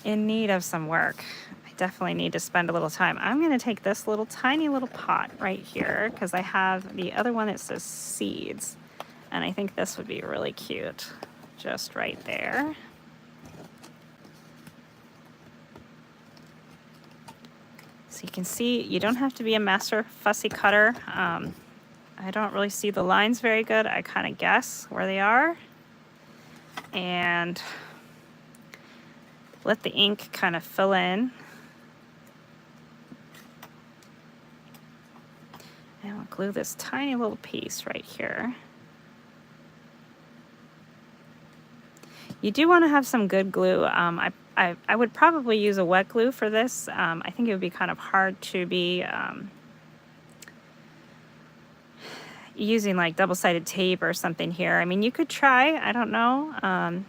Speaker 1: in need of some work. I definitely need to spend a little time. I'm going to take this little tiny little pot right here because I have the other one that says seeds, and I think this would be really cute just right there. So you can see you don't have to be a master fussy cutter. I don't really see the lines very good. I kind of guess where they are. And let the ink kind of fill in. And we'll glue this tiny little piece right here. You do want to have some good glue. I would probably use a wet glue for this. I think it would be kind of hard to be using like double-sided tape or something here. I mean, you could try, I don't know.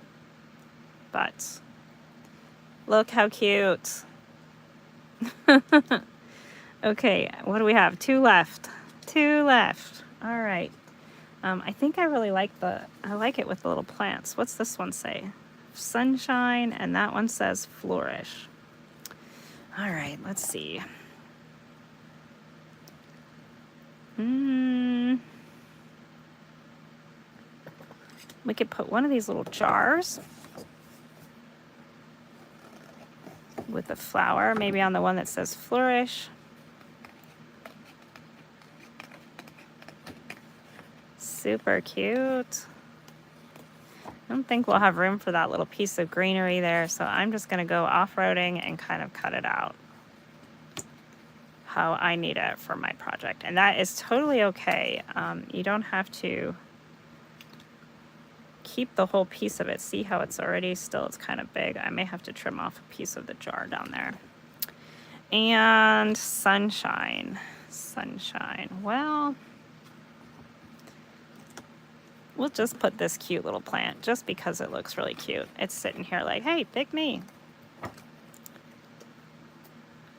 Speaker 1: But look how cute. Okay, what do we have? 2 left. 2 left. All right. I think I really like I like it with the little plants. What's this one say? Sunshine, and that one says flourish. All right, let's see. We could put one of these little jars with a flower, maybe on the one that says flourish. Super cute. I don't think we'll have room for that little piece of greenery there, so I'm just going to go off-roading and kind of cut it out how I need it for my project. And that is totally okay. You don't have to keep the whole piece of it. See how it's already still, it's kind of big. I may have to trim off a piece of the jar down there. And sunshine. Sunshine. Well, we'll just put this cute little plant just because it looks really cute. It's sitting here like, hey, pick me.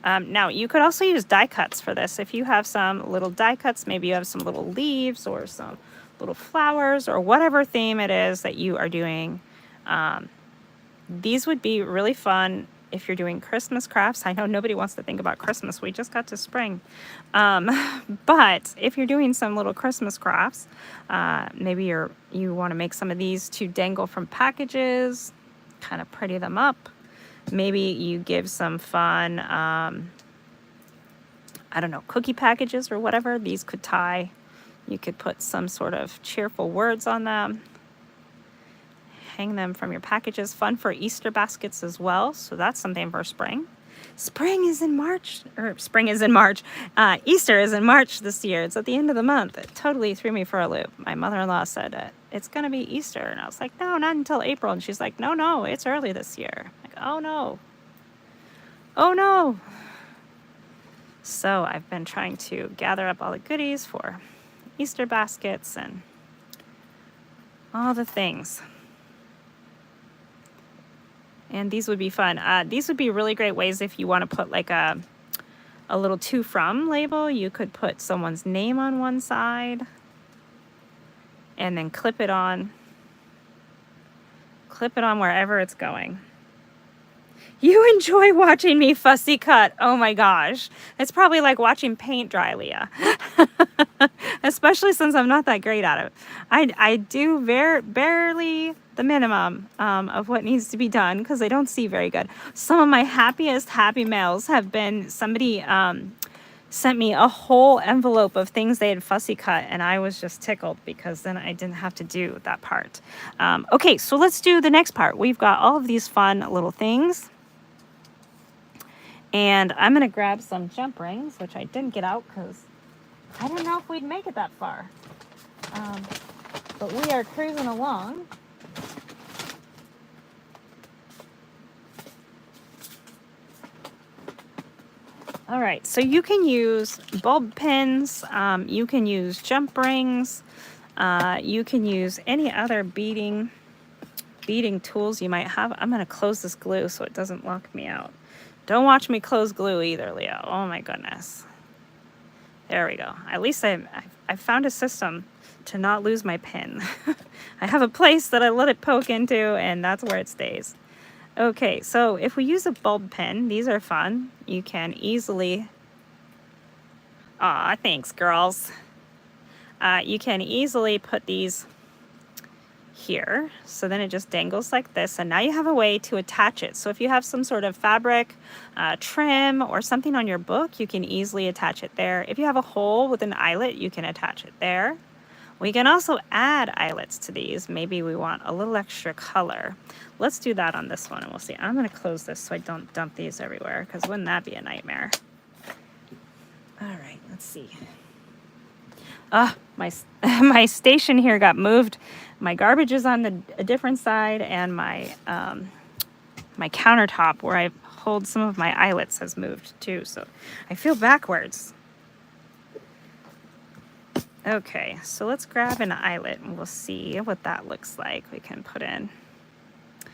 Speaker 1: Now, you could also use die cuts for this. If you have some little die cuts, maybe you have some little leaves or some little flowers or whatever theme it is that you are doing. These would be really fun if you're doing Christmas crafts. I know nobody wants to think about Christmas. We just got to spring. But if you're doing some little Christmas crafts, maybe you want to make some of these to dangle from packages, kind of pretty them up. Maybe you give some fun, I don't know, cookie packages or whatever. These could tie. You could put some sort of cheerful words on them. Hang them from your packages. Fun for Easter baskets as well. So that's something for spring. Spring is in March, or spring is in March. Easter is in March this year. It's at the end of the month. It totally threw me for a loop. My mother-in-law said, it's going to be Easter. And I was like, no, not until April. And she's like, no, it's early this year. I'm like, oh no. Oh no. So I've been trying to gather up all the goodies for Easter baskets and all the things. And these would be fun. These would be really great ways if you want to put like a little to from label. You could put someone's name on one side and then clip it on wherever it's going. You enjoy watching me fussy cut. Oh my gosh. It's probably like watching paint dry, Leah. Especially since I'm not that great at it. I do barely the minimum of what needs to be done because I don't see very good. Some of my happiest happy mails have been somebody sent me a whole envelope of things they had fussy cut, and I was just tickled because then I didn't have to do that part. Okay, so let's do the next part. We've got all of these fun little things. And I'm going to grab some jump rings, which I didn't get out because I didn't know if we'd make it that far. But we are cruising along. All right, so you can use bulb pins, you can use jump rings, you can use any other beading tools you might have. I'm going to close this glue so it doesn't lock me out. Don't watch me close glue either, Leo. Oh my goodness. There we go. At least I found a system to not lose my pin. I have a place that I let it poke into, and that's where it stays. Okay, so if we use a bulb pin, these are fun. You can easily... Aw, thanks, girls. You can easily put these here, so then it just dangles like this, and now you have a way to attach it. So if you have some sort of fabric trim or something on your book, you can easily attach it there. If you have a hole with an eyelet, you can attach it there. We can also add eyelets to these. Maybe we want a little extra color. Let's do that on this one and we'll see. I'm going to close this so I don't dump these everywhere, because wouldn't that be a nightmare? All right, let's see. My station here got moved. My garbage is on a different side, and my my countertop where I hold some of my eyelets has moved too. So I feel backwards. Okay, so let's grab an eyelet and we'll see what that looks like. We can put in. I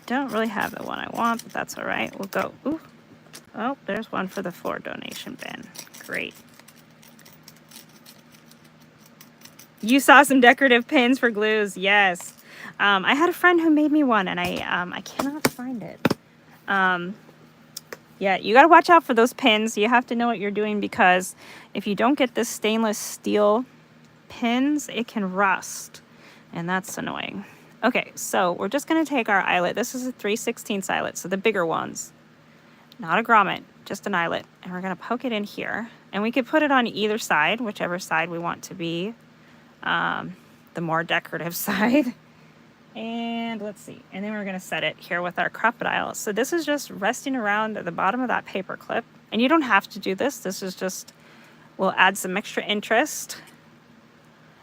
Speaker 1: don't really have the one I want, but that's all right. We'll go. Ooh. Oh, there's one for the floor donation bin. Great. You saw some decorative pins for glues. Yes. I had a friend who made me one, and I cannot find it. Yeah, you got to watch out for those pins. You have to know what you're doing, because if you don't get this stainless steel pins, it can rust, and that's annoying. Okay, so we're just going to take our eyelet. This is a 3/16 eyelet, so the bigger ones. Not a grommet, just an eyelet. And we're going to poke it in here. And we could put it on either side, whichever side we want to be. The more decorative side. And let's see. And then we're going to set it here with our crocodile. So this is just resting around at the bottom of that paper clip. And you don't have to do this. This is just, we'll add some extra interest.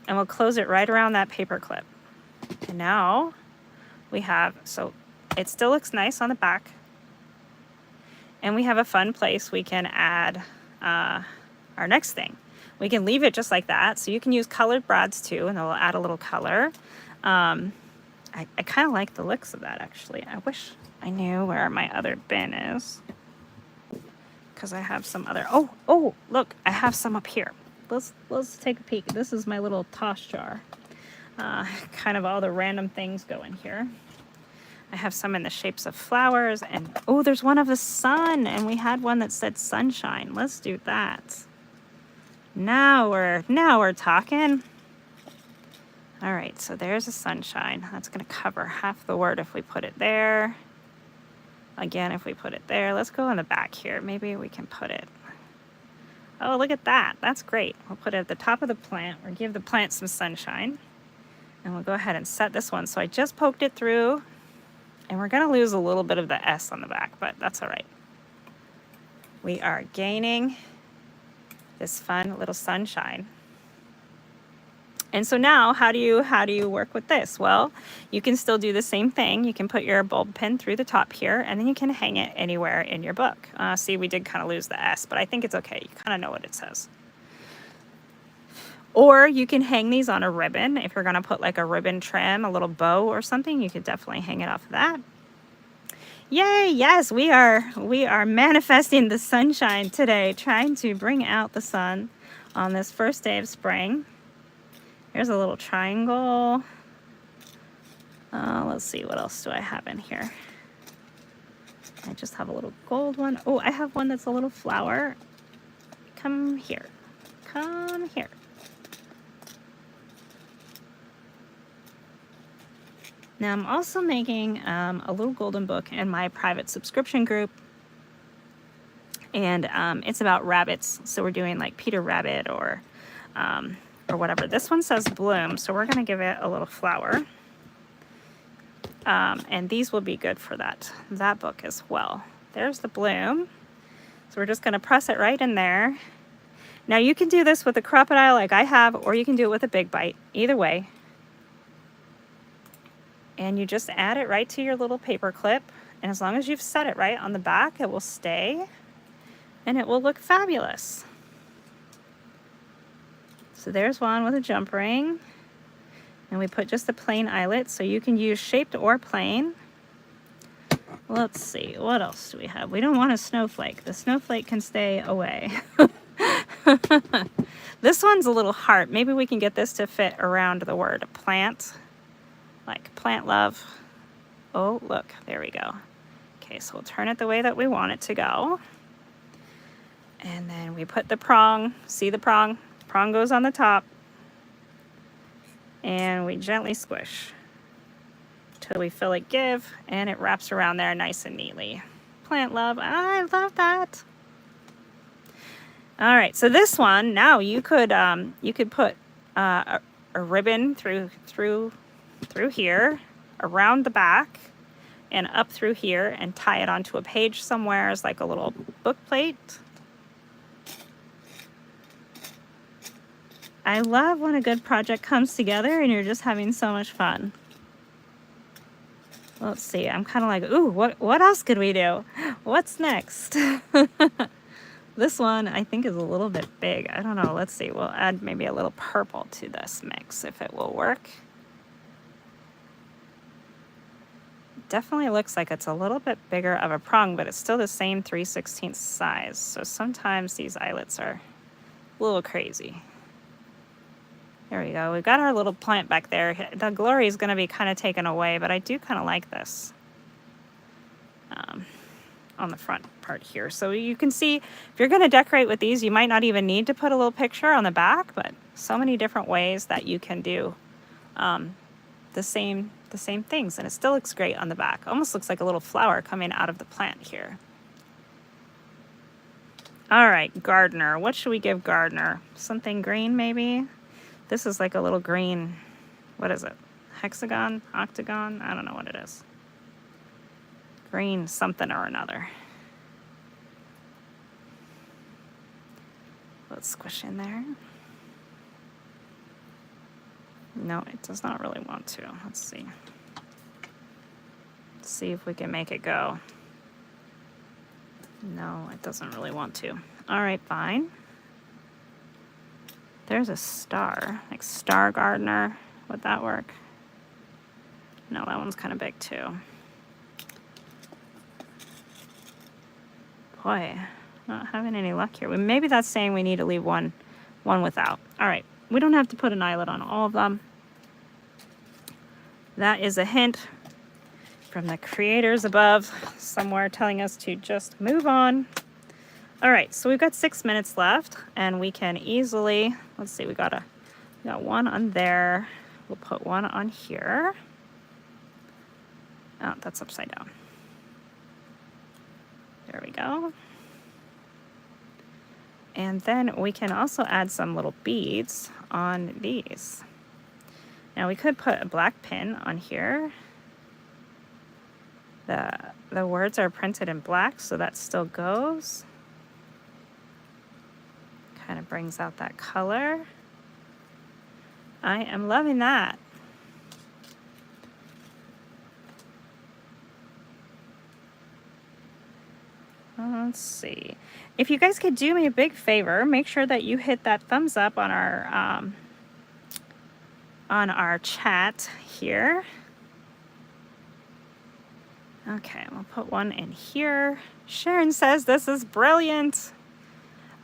Speaker 1: And we'll close it right around that paper clip. And now we have, so it still looks nice on the back. And we have a fun place we can add our next thing. We can leave it just like that. So you can use colored brads too, and it'll add a little color. I kind of like the looks of that, actually. I wish I knew where my other bin is, because I have some other, oh, look, I have some up here. Let's take a peek. This is my little toss jar. Kind of all the random things go in here. I have some in the shapes of flowers, and oh, there's one of the sun, and we had one that said sunshine. Let's do that. Now we're talking. All right, so there's a sunshine. That's going to cover half the word if we put it there. Again, if we put it there. Let's go on the back here. Maybe we can put it. Oh, look at that. That's great. We'll put it at the top of the plant, or give the plant some sunshine. And we'll go ahead and set this one. So I just poked it through, and we're going to lose a little bit of the S on the back, but that's all right. we are gaining this fun little sunshine. And so now, how do you work with this? Well, you can still do the same thing. You can put your bulb pin through the top here, and then you can hang it anywhere in your book. See, we did kind of lose the S, but I think it's okay. You kind of know what it says. Or you can hang these on a ribbon. If you're going to put like a ribbon trim, a little bow or something, you could definitely hang it off of that. Yay, yes, we are manifesting the sunshine today, trying to bring out the sun on this first day of spring. Here's a little triangle. Let's see, what else do I have in here? I just have a little gold one. Oh, I have one that's a little flower. Come here. Come here. Now I'm also making a little golden book in my private subscription group. And it's about rabbits. So we're doing like Peter Rabbit or whatever. This one says bloom, so we're going to give it a little flower. And these will be good for that book as well. There's the bloom. So we're just going to press it right in there. Now you can do this with a crocodile like I have, or you can do it with a big bite. Either way. And you just add it right to your little paper clip. And as long as you've set it right on the back, it will stay. And it will look fabulous. So there's one with a jump ring. And we put just a plain eyelet, so you can use shaped or plain. Let's see, what else do we have? We don't want a snowflake. The snowflake can stay away. This one's a little heart. Maybe we can get this to fit around the word plant. Like plant love. Oh, look, there we go. Okay, so we'll turn it the way that we want it to go. And then we put the prong. See the prong? Prong goes on the top, and we gently squish till we feel it give, and it wraps around there nice and neatly. Plant love, I love that. All right, so this one now you could put a ribbon through here, around the back, and up through here, and tie it onto a page somewhere as like a little book plate. I love when a good project comes together and you're just having so much fun. Let's see, I'm kind of like, ooh, what else could we do? What's next? This one I think is a little bit big. I don't know, let's see, we'll add maybe a little purple to this mix if it will work. Definitely looks like it's a little bit bigger of a prong, but it's still the same 3/16 size. So sometimes these eyelets are a little crazy. There we go. We've got our little plant back there. The glory is going to be kind of taken away, but I do kind of like this on the front part here. So you can see, if you're going to decorate with these, you might not even need to put a little picture on the back, but so many different ways that you can do the same things, and it still looks great on the back. Almost looks like a little flower coming out of the plant here. All right, gardener. What should we give gardener? Something green, maybe? This is like a little green, what is it? Hexagon? Octagon? I don't know what it is. Green something or another. Let's squish in there. No, it does not really want to. Let's see. Let's see if we can make it go. No, it doesn't really want to. All right, fine. There's a star, like star gardener. Would that work? No, that one's kind of big too. Boy, not having any luck here. Maybe that's saying we need to leave one without. All right, we don't have to put an eyelet on all of them. That is a hint from the creators above somewhere telling us to just move on. All right, so we've got 6 minutes left, and we can easily, let's see, we got one on there. We'll put one on here. Oh, that's upside down. There we go. And then we can also add some little beads on these. Now we could put a black pin on here. The words are printed in black, so that still goes. Kind of brings out that color. I am loving that. Let's see. If you guys could do me a big favor, make sure that you hit that thumbs up on our chat here. Okay, we'll put one in here. Sharon says this is brilliant.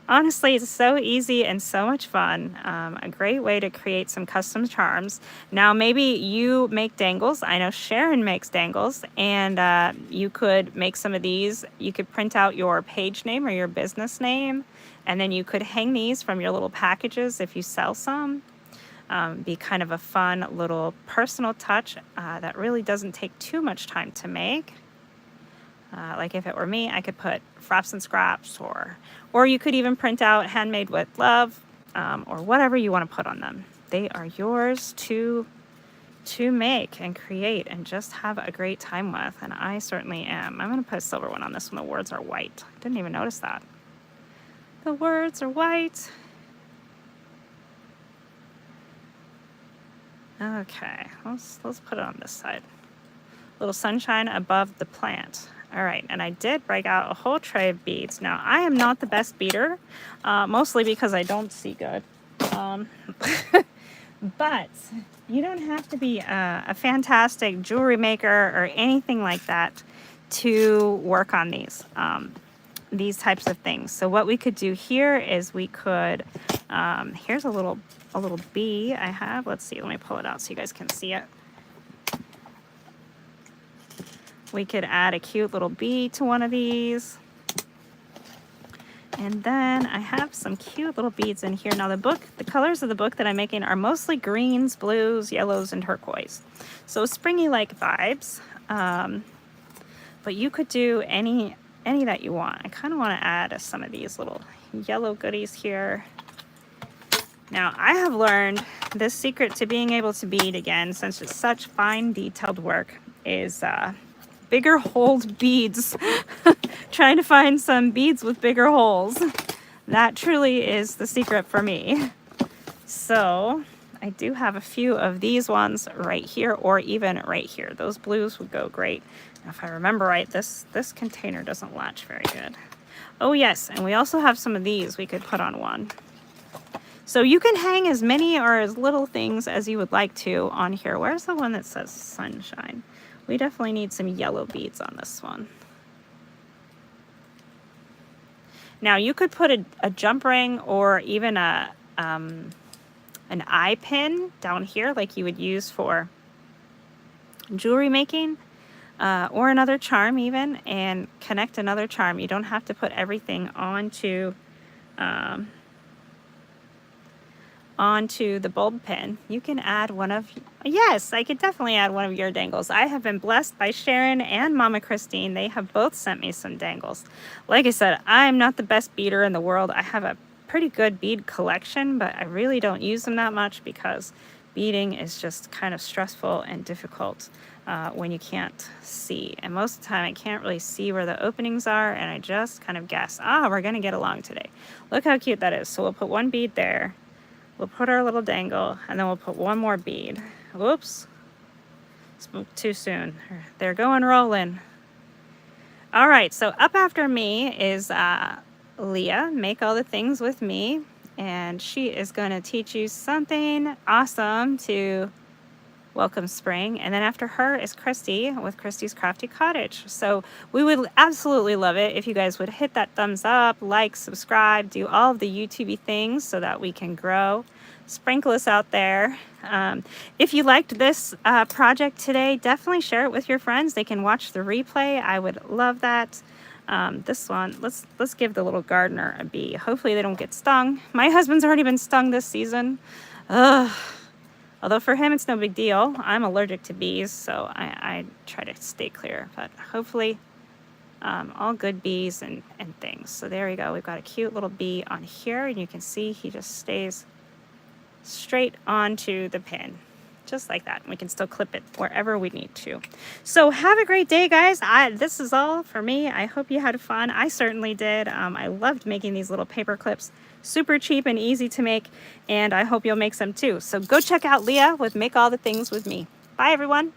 Speaker 1: Honestly, it's so easy and so much fun. A great way to create some custom charms. Now, maybe you make dangles. I know Sharon makes dangles, and you could make some of these. You could print out your page name or your business name, and then you could hang these from your little packages if you sell some. Be kind of a fun little personal touch that really doesn't take too much time to make. Like if it were me, I could put Frapps Scraps, or you could even print out handmade with love, or whatever you want to put on them. They are yours to make and create and just have a great time with, and I certainly am. I'm going to put a silver one on this one. The words are white. Didn't even notice that. The words are white. Okay, let's put it on this side. Little sunshine above the plant. All right, and I did break out a whole tray of beads. Now, I am not the best beader, mostly because I don't see good. But you don't have to be a fantastic jewelry maker or anything like that to work on these types of things. So what we could do here is we could, here's a little bee I have. Let's see, let me pull it out so you guys can see it. We could add a cute little bee to one of these. And then I have some cute little beads in here. Now the colors of the book that I'm making are mostly greens, blues, yellows, and turquoise. So springy-like vibes. But you could do any that you want. I kind of want to add some of these little yellow goodies here. Now I have learned this secret to being able to bead again, since it's such fine detailed work, is bigger holed beads. Trying to find some beads with bigger holes. That truly is the secret for me. So I do have a few of these ones right here, or even right here. Those blues would go great. Now, if I remember right, this container doesn't latch very good. Oh yes, and we also have some of these we could put on one. So you can hang as many or as little things as you would like to on here. Where's the one that says sunshine? We definitely need some yellow beads on this one. Now you could put a jump ring or even an eye pin down here like you would use for jewelry making, or another charm even, and connect another charm. You don't have to put everything onto the bulb pin. You can add one of, yes, I could definitely add one of your dangles. I have been blessed by Sharon and Mama Christine. They have both sent me some dangles. Like I said, I'm not the best beader in the world. I have a pretty good bead collection, but I really don't use them that much because beading is just kind of stressful and difficult when you can't see. And most of the time I can't really see where the openings are, and I just kind of guess, we're gonna get along today. Look how cute that is. So we'll put one bead there. We'll put our little dangle, and then we'll put one more bead. Whoops. Spoke too soon. They're going rolling. All right, so up after me is Leah, Make All the Things with Me, and she is going to teach you something awesome to welcome spring. And then after her is Christy with Christy's Crafty Cottage. So we would absolutely love it if you guys would hit that thumbs up, like, subscribe, do all of the YouTube-y things so that we can grow. Sprinkle us out there. If you liked this project today, definitely share it with your friends. They can watch the replay. I would love that. This one, let's give the little gardener a bee. Hopefully they don't get stung. My husband's already been stung this season. Ugh. Although for him, it's no big deal. I'm allergic to bees, so I try to stay clear. But hopefully, all good bees and things. So there we go. We've got a cute little bee on here, and you can see he just stays straight onto the pin. just like that. We can still clip it wherever we need to. So have a great day, guys. This is all for me. I hope you had fun. I certainly did. I loved making these little paper clips. Super cheap and easy to make, and I hope you'll make some too. So go check out Leah with Make All the Things with Me. Bye, everyone.